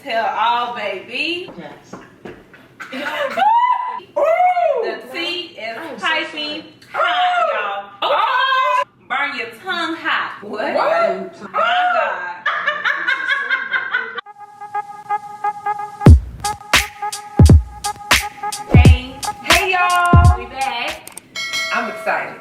Tell all, baby. Yes. The tea is piping hot, y'all. Oh. Burn your tongue hot. What? My God. Hey y'all! We back. I'm excited.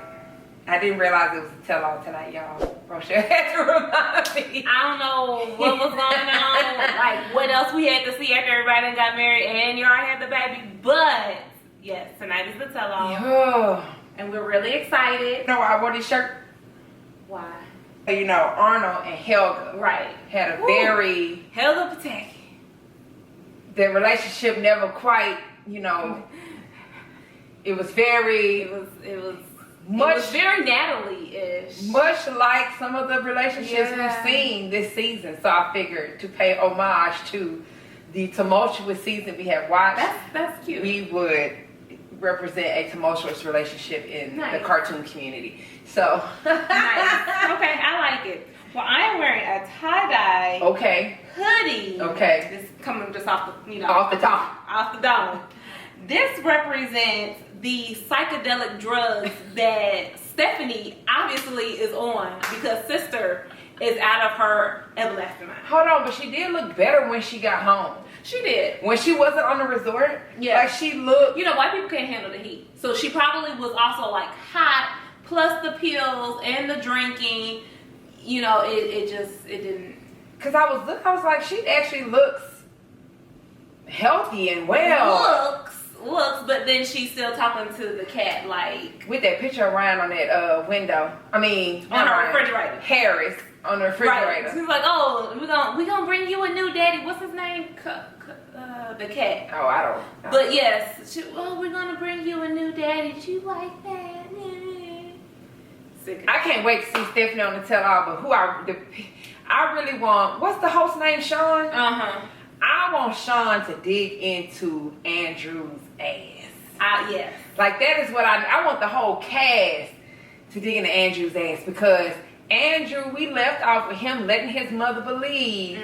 I didn't realize it was a tell-all tonight, y'all. Rochelle had to remind me. I don't know what was going on, like what else we had to see after everybody got married and y'all had the baby. But yes, tonight is the tell-all. Oh. And we're really excited. You know why I wore this shirt? Why? You know, Arnold and Helga had a very... Helga Pataki. The relationship never quite, you know, it was very... It was much very Natalie-ish. Much like some of the relationships we've seen this season. So I figured to pay homage to the tumultuous season we have watched. That's cute. We would represent a tumultuous relationship in the cartoon community. So nice. Okay, I like it. Well, I am wearing a tie-dye hoodie. Okay. This coming just off the off the top. Off the dome. This represents the psychedelic drugs that Stephanie obviously is on because sister is out of her everlasting mind. Hold on, but she did look better when she got home. She did. When she wasn't on the resort, like she looked... You know, white people can't handle the heat. So she probably was also like hot, plus the pills and the drinking. You know, it didn't... Because I was like, she actually looks healthy and well. Looks, but then she's still talking to the cat like... With that picture of Ryan on that window. I mean... On her refrigerator. Harris on the refrigerator. Right. She's like, oh, we gonna bring you a new daddy. What's his name? The cat. Oh, I don't know. But yes, we're gonna bring you a new daddy. Do you like that? I can't wait to see Stephanie on the tell-all, but I really want... What's the host name, Sean? Uh-huh. I want Sean to dig into Andrew's ass. Yes. Like, that is what I want the whole cast to dig into Andrew's ass, because Andrew, we left off with him letting his mother believe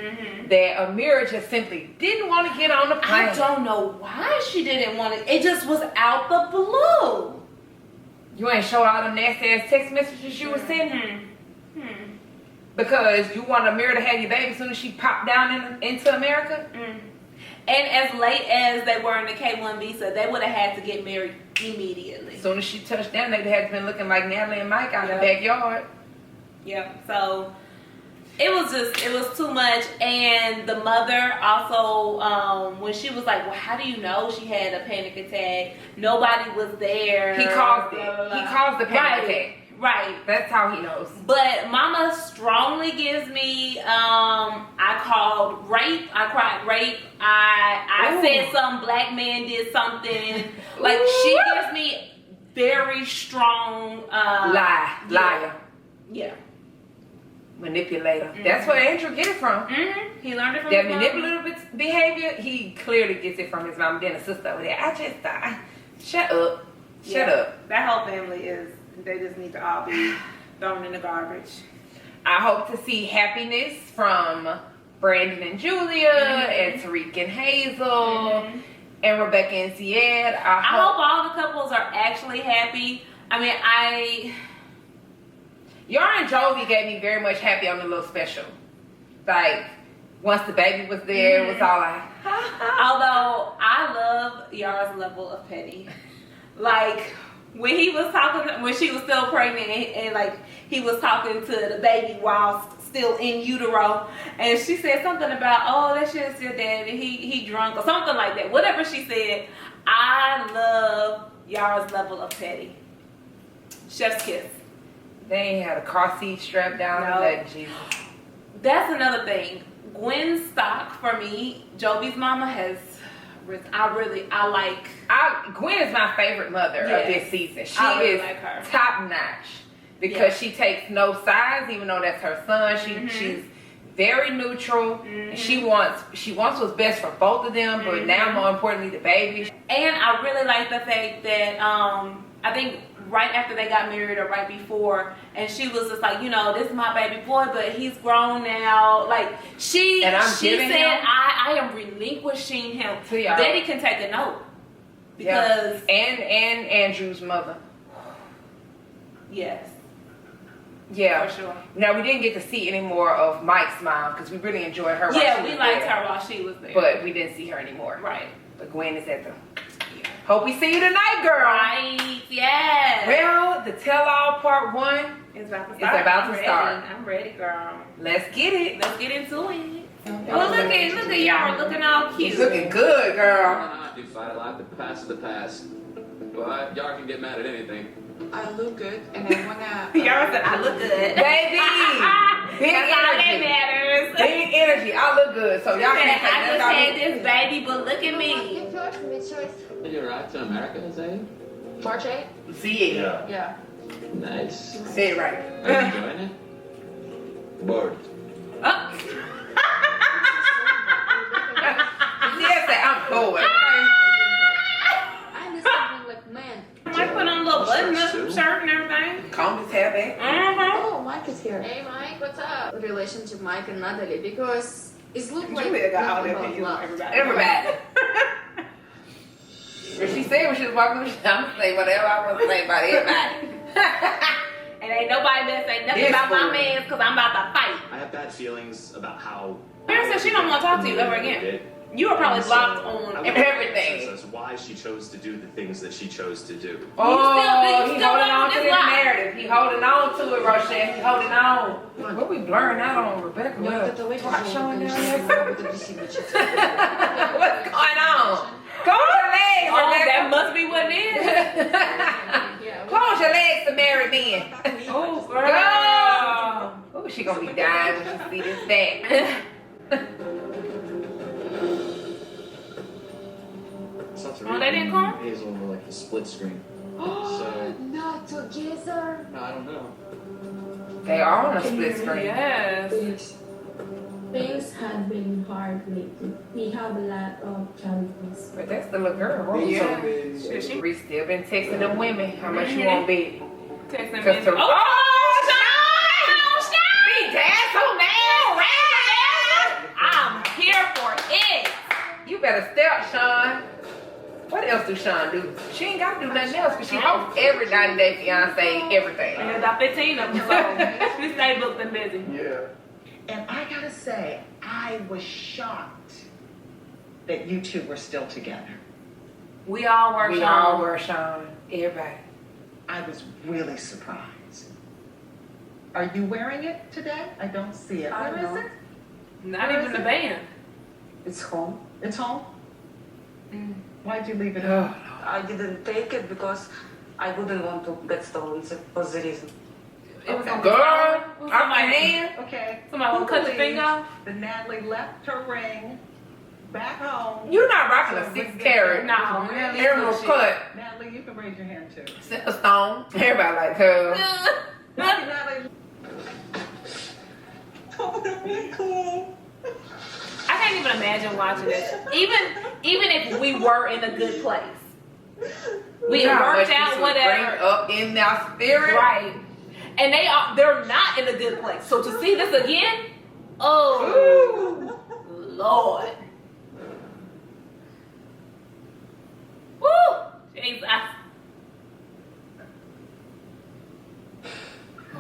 that Amira just simply didn't want to get on the plane. I don't know why she didn't want it. It just was out the blue. You ain't show all them nasty ass text messages you were sending? Because you want Amira to have your baby as soon as she popped down into America? And as late as they were in the K1 visa, they would have had to get married immediately. As soon as she touched down, they'd have been looking like Natalie and Mike out in the backyard. Yeah, so it was too much. And the mother also, when she was like, well, how do you know she had a panic attack? Nobody was there. He caused it. He caused the panic attack. Right. That's how he knows. But Mama strongly gives me, I called rape. I cried rape. I said some black man did something. Like, she gives me very strong... Liar. Yeah. Manipulator. That's where Andrew get it from. He learned it from that his manipulative behavior. He clearly gets it from his mom. Then a sister over there. Shut up. Shut up. That whole family is. They just need to all be thrown in the garbage. I hope to see happiness from Brandon and Julia and Tariq and Hazel and Rebecca and Siad. I hope all the couples are actually happy. I mean, Yara and Jovi gave me very much happy on the little special. Like, once the baby was there, it was all like, Although, I love Yara's level of petty. Like, when he was talking, when she was still pregnant and like, he was talking to the baby while still in utero, and she said something about, oh, that's just your daddy, he drunk, or something like that. Whatever she said, I love Yara's level of petty. Chef's kiss. They ain't had a car seat strapped down. No. Jesus. That's another thing. Gwen's stock for me, Jovi's mama has. Gwen is my favorite mother of this season. She is like her. Top notch because she takes no sides, even though that's her son. She's very neutral. And she wants what's best for both of them, but now more importantly the baby. And I really like the fact that I think right after they got married or right before, and she was just like, you know, this is my baby boy, but he's grown now. Like she said, I am relinquishing him. To y'all. Daddy can take a note. Because and Andrew's mother. Yes. Yeah. For sure. Now we didn't get to see any more of Mike's mom because we really enjoyed her. Yeah, we liked her while she was there. But we didn't see her anymore. Right. But Gwen is at the Hope we see you tonight, girl. Right, yes. Well, the Tell All Part 1 is about to start. It's about to start. I'm ready, girl. Let's get it. Let's get into it. Oh, look at y'all looking all cute. He's looking good, girl. You fight a lot. The past is the past. But y'all can get mad at anything. I look good, and I wanna. Y'all said I look good. Baby! Big That's all that energy. matters. Big energy. I look good, so y'all can't I take just had this baby, but look at me. Did you arrive to America, Zay? March 8? See it. Yeah. Nice. Say it right. Are you enjoying it? Bored. Oh. Yes, I'm bored. I'm something like man. I put on a little button up shirt and everything. Comb his hair back. Oh, Mike is here. Hey, Mike, what's up? The relationship Mike and Natalie, because it looks like Julia got all that about opinions on love. everybody. If she said when she was walking, I'm gonna say whatever I want to say about everybody. And ain't nobody better say nothing This about my fool. man because I'm about to fight. I have bad feelings about how. Mary said she don't want to talk to you ever again. You were probably blocked on everything. That's why she chose to do the things that she chose to do. Oh, he's still holding on on to this this lie. narrative. He holding on to it, Rochelle. He holding on. What we blurring out on, Rebecca? What? What's showing down there? What's going on? Close your legs, Oh, Rebecca. that must be what it is. Close your legs to marry men. Oh, Girl. Oh, she gonna be dying when she see this thing. Oh, they didn't come? Hazel were like the split screen. Oh, not together. No, I don't know. They are on a split screen. Yes. Things have been hard lately. We have a lot of challenges. But that's the little girl. Yeah. Reese still been texting them women how much you want big. Text them. Cause to, Oh, Sean! be dazzled now, I'm here for it. You better step, Sean. What else do Sean do? She ain't got to do nothing else because she hosts every 90-day fiancé, everything. And there's about 15 of them, so she stay booked and busy. Yeah. And I gotta say, I was shocked that you two were still together. We all were, We Sean. all were, Sean. Everybody. I was really surprised. Are you wearing it today? I don't see it. Where is it? Not Where even is the it? band. It's home. It's home? Mm. Why'd you leave it Oh, home? I didn't take it because I wouldn't want to get stolen. That was the reason. It was Okay. on girl, the off phone. my hand. Okay. Somebody Who will cut your believes finger off? that Natalie left her ring back home? You're not rocking a 6-carat No. emerald cut. Natalie, you can raise your hand too. Stone. Everybody like her. Natalie. I can't even imagine watching this. Even if we were in a good place. We How worked much out this would whatever. bring up in our spirit. Right. And they're not in a good place. So to see this again, oh Lord. Woo! Jesus.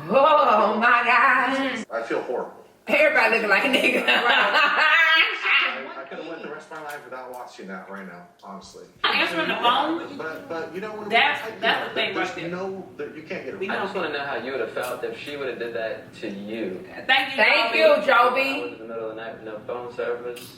Oh my gosh. I feel horrible. Everybody looking like a nigga. I could have went the rest of my life without watching that right now, honestly. Answering the phone. But you know what? That's the thing there's right there. No, you can't get. We I know. just want to know how you would have felt if she would have did that to you. Thank you. Thank Bobby. you, I was Joby. in the middle of the night with no phone service.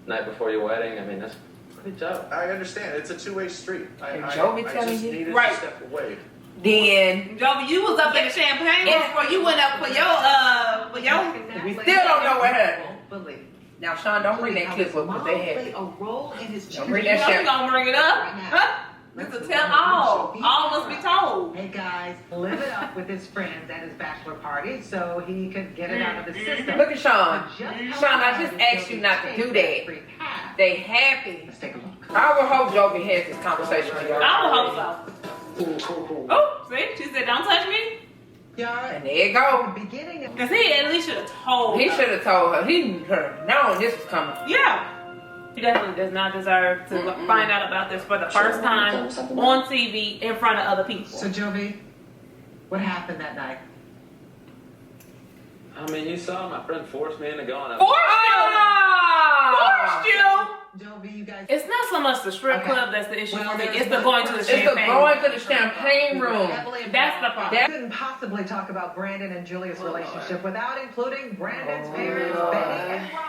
Night before your wedding. I mean, that's pretty tough. I understand. It's a two-way street. And Joey I telling just you? needed Right. to step away. Then Joby, you was up in the champagne room before you went up for your we still don't know what happened. Won't believe. Now, Sean, don't bring that How clip his up because they mom had played a role in his Don't bring You that know you shit. gonna bring it up. Huh? This is tell all. All must be told. Hey guys, live it up with his friends at his bachelor party so he could get it out of his system. Look at Sean. But just Sean, I how just hard asked you Joby not to takes do that. free pass. They happy. Let's take a look. I would hope Joby has this conversation with y'all. I would hope so. Oh, see? She said, don't touch me. Yara, And there you go. the beginning of Because he at least should have told He her. should have told her. He should have known this was coming. Yeah. She definitely does not deserve to find out about this for the first time on TV in front of other people. So, Jovi, what happened that night? I mean, you saw my friend force me into going out. Forced you! Jovi, you guys. It's not so much the strip club that's the issue for me. It's the going to the It's the champagne. going to the champagne room. That's the problem. I couldn't possibly talk about Brandon and Julia's relationship without including Brandon's parents, Betty and Ron.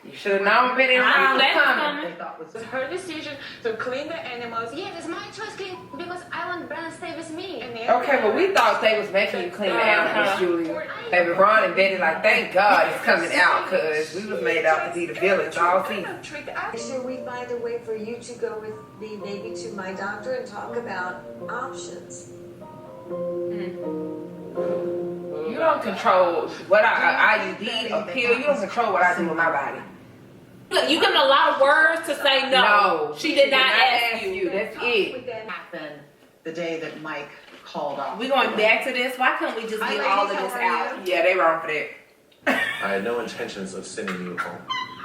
You should have known Betty and Ron was coming. They thought was It's her decision to clean the animals. Yeah, it's my choice because I want Brandon to stay with me. And Okay, but we thought they was making you clean the animals, Julia. Baby Ron and Betty like, thank God it's coming out, cause we was made out to be the villains all season. Should we find a way for you to go with me maybe to my doctor and talk about options? You don't control what IUD or pill. You don't control what I do with my body. Look, you give them a lot of words to say no. No, She did not ask you. That's it. happened the day that Mike called off. We going back to this? Why couldn't we just get all of this out? Yeah, they wrong for that. I had no intentions of sending you home.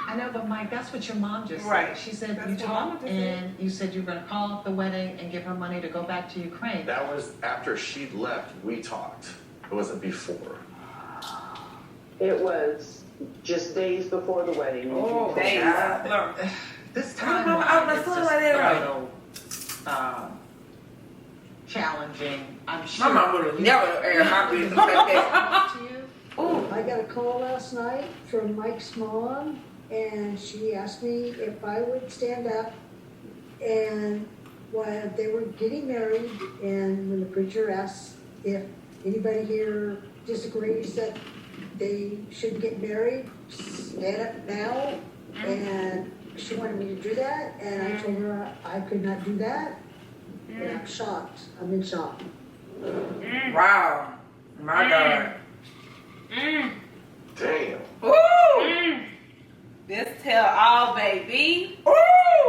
I know, but Mike, that's what your mom just Right. said. She said That's you what Mama talked just and you said you were going to call off the wedding and give her money to go back to Ukraine. That was after she left, we talked. It wasn't before. It was just days before the wedding. Oh, Days. This time I was it's feeling just like that, a right? little challenging. I'm My sure. mom would have never aired my business like that. To you. I got a call last night from Mike's mom, and she asked me if I would stand up and while they were getting married, and when the preacher asked if anybody here disagrees that they shouldn't get married, stand up now, and she wanted me to do that, and I told her I could not do that, and I'm shocked. I'm in shock. Wow. My God. Damn. Ooh. This tell all, baby. Ooh.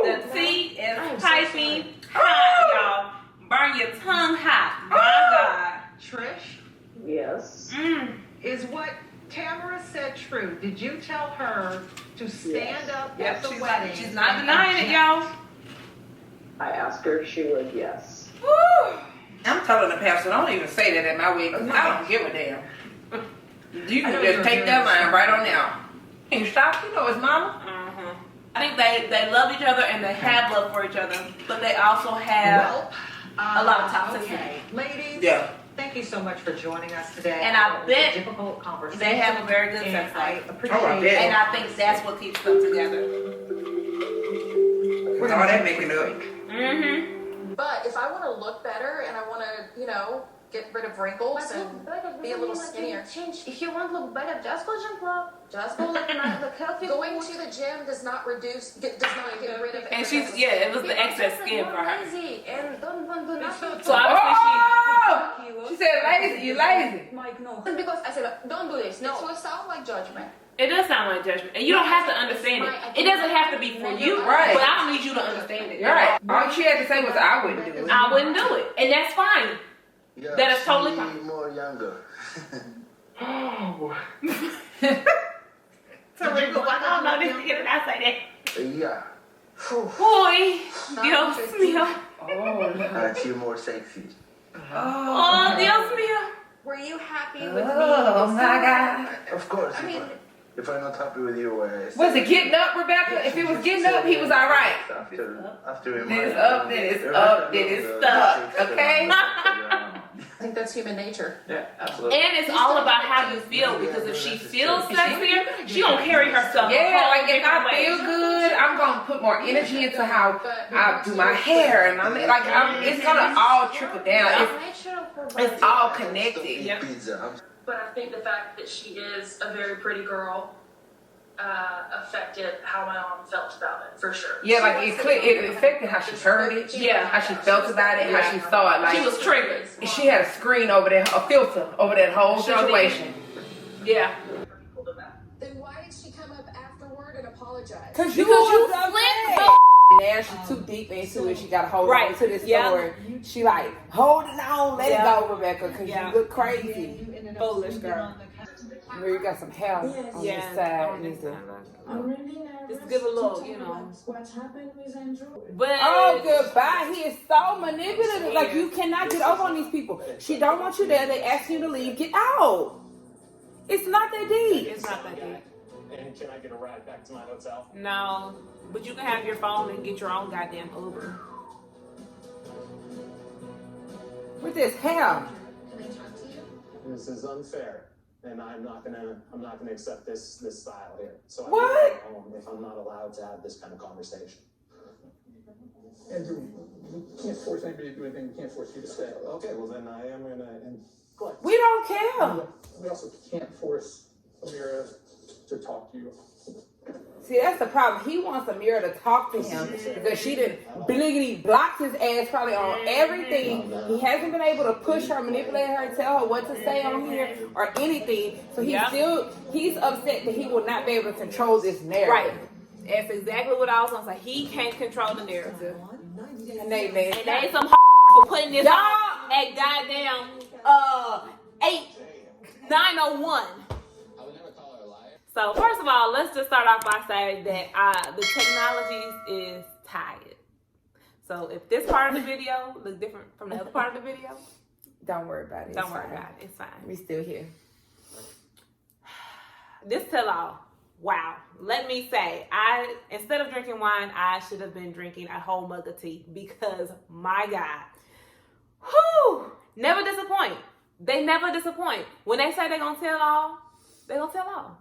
The tea is piping hot, y'all. Burn your tongue hot. My Trish, Yes. God. is what Tamara said true? Did you tell her to stand up at the wedding? She's not and denying it, object? y'all. I asked her if she would, yes. Woo. I'm telling the pastor, don't even say that at my wedding. I don't give a damn. You can just take that line right on now. You stop, you know it's mama. I think they love each other and they have love for each other, but they also have a lot of toxicity. Okay. Ladies, Yeah. thank you so much for joining us today. And I It was a bet difficult conversation. they have a very good and sex I life. appreciate Oh, I bet. And I think that's what keeps them together. With all that making up. But if I want to look better and I want to, get rid of wrinkles and be a little skinnier. If you want to look better, just go gym club. Just go look at Look healthy. Going to the gym does not get rid of And she's, it was the excess skin for her. Lazy and don't do nothing. So obviously She said lazy, you lazy. Mike, no. Because I said, don't do this. No, it sounds like judgment. it does sound like judgment. And you don't have to understand it. It doesn't have to be for you. Right. But I don't need you to understand it. You're right. All she had to say was I wouldn't do it. I wouldn't do it. And that's fine. Yeah, That is totally fine. More younger. So Rico, I don't know this nigga that I say that. Yeah. Boy, Dios mío. She's more sexy. Oh, Dios mío. Were you happy with me? Oh my God. Of course. If I'm not happy with you, Was it getting up, Rebecca? If it was getting up, he was all right. After Then it's up, then it's up, then it's stuck. Okay? I think that's human nature. Yeah, absolutely. And it's all about how you feel, because if she feels sexier, she gonna carry herself. Yeah, a whole like if I different feel way. good, I'm gonna put more energy into how I do my hair, and it's gonna all trickle down. It's all connected. Yep. But I think the fact that she is a very pretty girl affected how my mom felt about it, for sure. Yeah, like it affected how she heard it, how she felt about it, how she saw it. Like She was triggered. she had a screen over there, a filter over that whole situation. Yeah. Then why did she come up afterward and apologize? Because you flipped. Now she's too deep into it. She got to hold on to this story. She like, hold it on, let it go, Rebecca, because you look crazy. Foolish girl. Where you got some hair on this side. On this side. I'm really nervous. Just give a little, to you know. What's happened with Andrew? But oh, goodbye. He is so manipulative. Like, you cannot get over on these people. She don't want you there. They ask you to leave. Get out. It's not that deep. It's not that deep. And can I get a ride back to my hotel? No, but you can have your phone and get your own goddamn Uber. With this hair. Can I talk to you? This is unfair, and I'm not gonna accept this style here. So I'm What? gonna go home if I'm not allowed to have this kind of conversation. Andrew, we can't force anybody to do anything. We can't force you to stay. Okay, well then I am gonna. We don't care. We also can't force Amira to talk to you. See, that's the problem. He wants Amira to talk to him because she didn't bliggity blocked his ass probably on everything. He hasn't been able to push her, manipulate her, tell her what to say on here or anything. So he's upset that he will not be able to control this narrative. Right. That's exactly what I was gonna say. He can't control the narrative. And they some for putting this on at goddamn 901. So first of all, let's just start off by saying that the technology is tired. So if this part of the video looks different from the other part of the video, don't worry about it. Don't worry about it. It's fine. We still here. This tell all. Wow. Let me say, instead of drinking wine, I should have been drinking a whole mug of tea because my God, whew, never disappoint. They never disappoint. When they say they're gonna tell all, they're gonna tell all.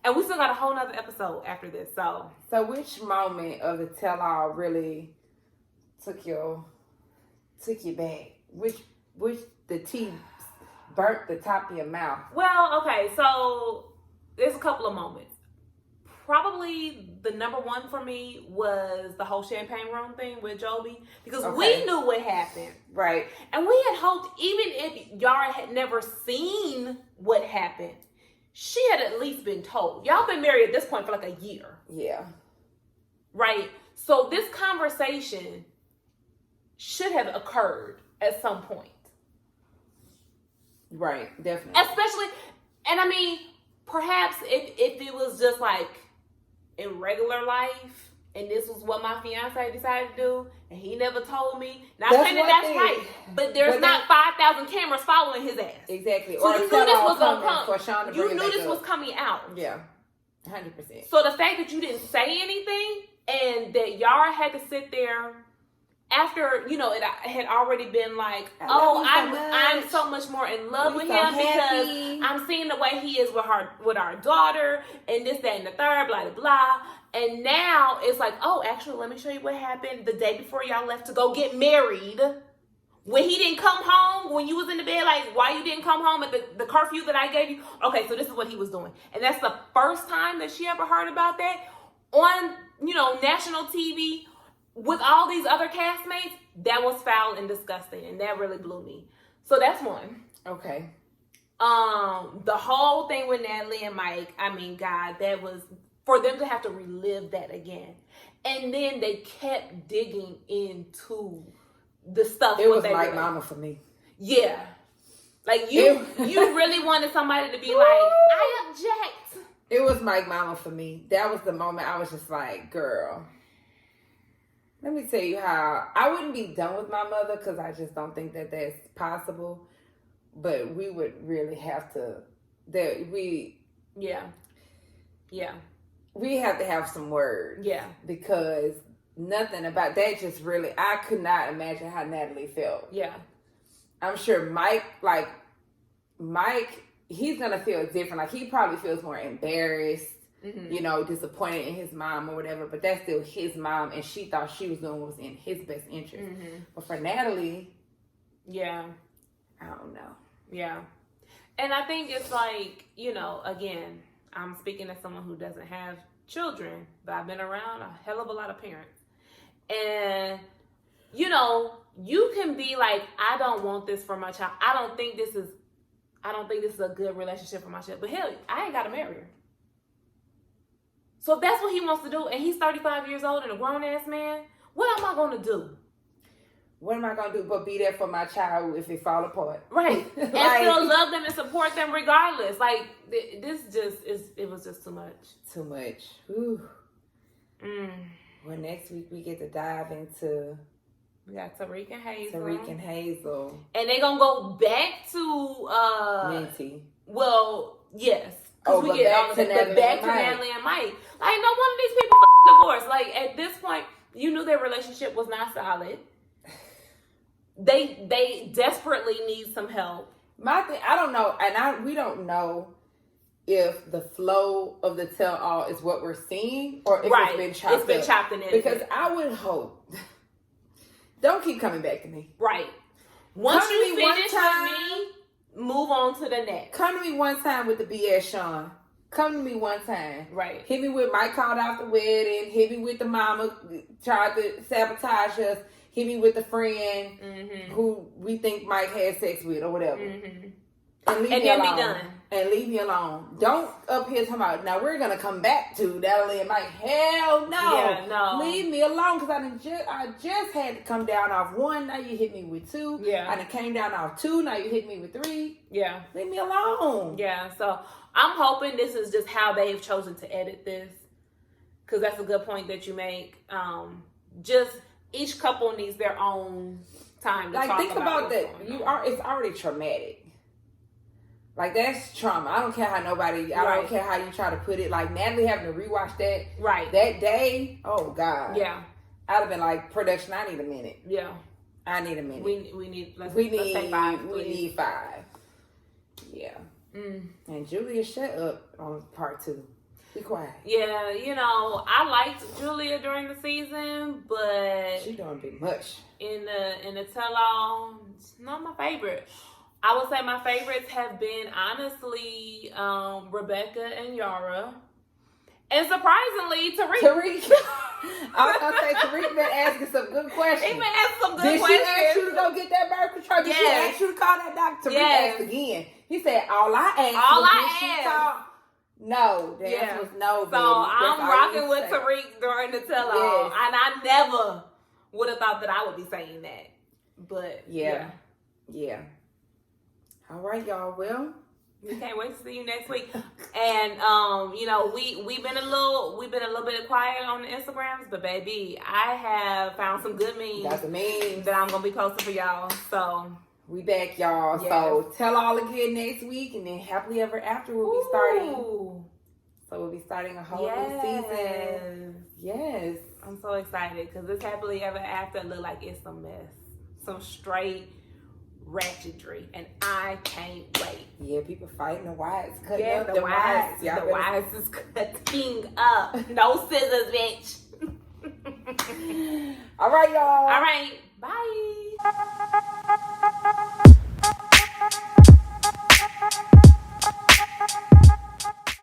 And we still got a whole nother episode after this. So which moment of the tell all really took you back? Which the tea burnt the top of your mouth? Well, okay, so there's a couple of moments. Probably the number one for me was the whole champagne room thing with Joby because we knew what happened. Right. And we had hoped, even if Yara had never seen what happened, she had at least been told. Y'all been married at this point for like a year. Yeah. Right? So this conversation should have occurred at some point. Right, definitely. Especially, and I mean, perhaps if it was just like in regular life, and this was what my fiance decided to do, and he never told me. Not saying that's right, but there's not 5,000 cameras following his ass. Exactly. So you knew this was gonna come. You knew this was coming out. Yeah, 100%. So the fact that you didn't say anything, and that Yara had to sit there after, it had already been like, I'm so much more in love with him because I'm seeing the way he is with our daughter, and this, that, and the third, blah, blah, blah. And now it's like, oh, actually, let me show you what happened the day before y'all left to go get married. When he didn't come home, when you was in the bed, like, why you didn't come home at the curfew that I gave you? Okay, so this is what he was doing. And that's the first time that she ever heard about that on, national TV with all these other castmates. That was foul and disgusting, and that really blew me. So that's one. Okay. The whole thing with Natalie and Mike, I mean, God, that was... for them to have to relive that again. And then they kept digging into the stuff. It was Mike Mama for me. Yeah. Like, you really wanted somebody to be like, I object. It was Mike Mama for me. That was the moment I was just like, girl, let me tell you how I wouldn't be done with my mother because I just don't think that that's possible. But we would really have to, we have to have some words. Yeah. Because nothing about that just really, I could not imagine how Natalie felt. Yeah. I'm sure Mike, he's going to feel different. Like, he probably feels more embarrassed, disappointed in his mom or whatever. But that's still his mom, and she thought she was doing what was in his best interest. Mm-hmm. But for Natalie, yeah. I don't know. Yeah. And I think it's like, again, I'm speaking as someone who doesn't have children, but I've been around a hell of a lot of parents. And, you can be like, I don't want this for my child. I don't think this is a good relationship for my child. But hell, I ain't got to marry her. So if that's what he wants to do, and he's 35 years old and a grown-ass man, what am I going to do? what am I gonna do but be there for my child if it fall apart? Right. And still love them and support them regardless. Like, it was just too much. Too much. Whew. Well, next week we get to dive into... We got Tariq and Hazel. And they gonna go back to... Minty. Well, yes. Oh, we get back to Natalie and Mike. Like, no one of these people divorced. Like, at this point, you knew their relationship was not solid. They desperately need some help. My thing, I don't know, and we don't know if the flow of the tell all is what we're seeing or if it's been chopped in. Because I would hope. Don't keep coming back to me. Right. Once you finish with me, move on to the next. Come to me one time with the BS, Sean. Come to me one time. Right. Hit me with Mike called out the wedding. Hit me with the mama tried to sabotage us. Hit me with the friend who we think Mike had sex with or whatever. And leave me alone. Be done. And leave me alone. Don't up here talking about, now we're going to come back to Natalie and Mike. Hell no. Yeah, no. Leave me alone because I just had to come down off 1. Now you hit me with 2. Yeah. I done came down off 2. Now you hit me with 3. Yeah. Leave me alone. Yeah. So I'm hoping this is just how they've chosen to edit this. Because that's a good point that you make. Just each couple needs their own time to talk think about that. It's already traumatic. Like, that's trauma. I don't care how I don't care how you try to put it. Like, Natalie having to rewatch that. Right. That day. Oh, God. Yeah. I'd have been like, production, I need a minute. Yeah. I need a minute. Let's take 5, please. We need 5. Yeah. And Julia, shut up on part 2. Be quiet. Yeah, I liked Julia during the season, but she doing big much. In the tell-all, it's not my favorite. I would say my favorites have been, honestly, Rebecca and Yara. And surprisingly, Tariq. I was going to say, Tariq been asking some good questions. He been asking some good questions. Did she ask you to go get that birth control? Did she ask you to call that doctor? Tariq asked again. He said, all I asked. No, the answer was no, baby. So I'm rocking with Tariq during the tell-all. Yes. And I never would have thought that I would be saying that. But, yeah. All right, y'all. Well, we can't wait to see you next week. And we've been a little bit quiet on the Instagrams, but baby, I have found some good memes. Got the memes that I'm gonna be posting for y'all. So we back, y'all. Yes. So tell all again next week, and then happily ever after we'll be starting. So we'll be starting a whole new season. Yes, I'm so excited because this happily ever after look like it's a mess, some straight ratchetry, and I can't wait. Yeah, people fighting the wives, cutting up the wives. The wives is cutting up. No scissors, bitch. All right, y'all. All right, bye.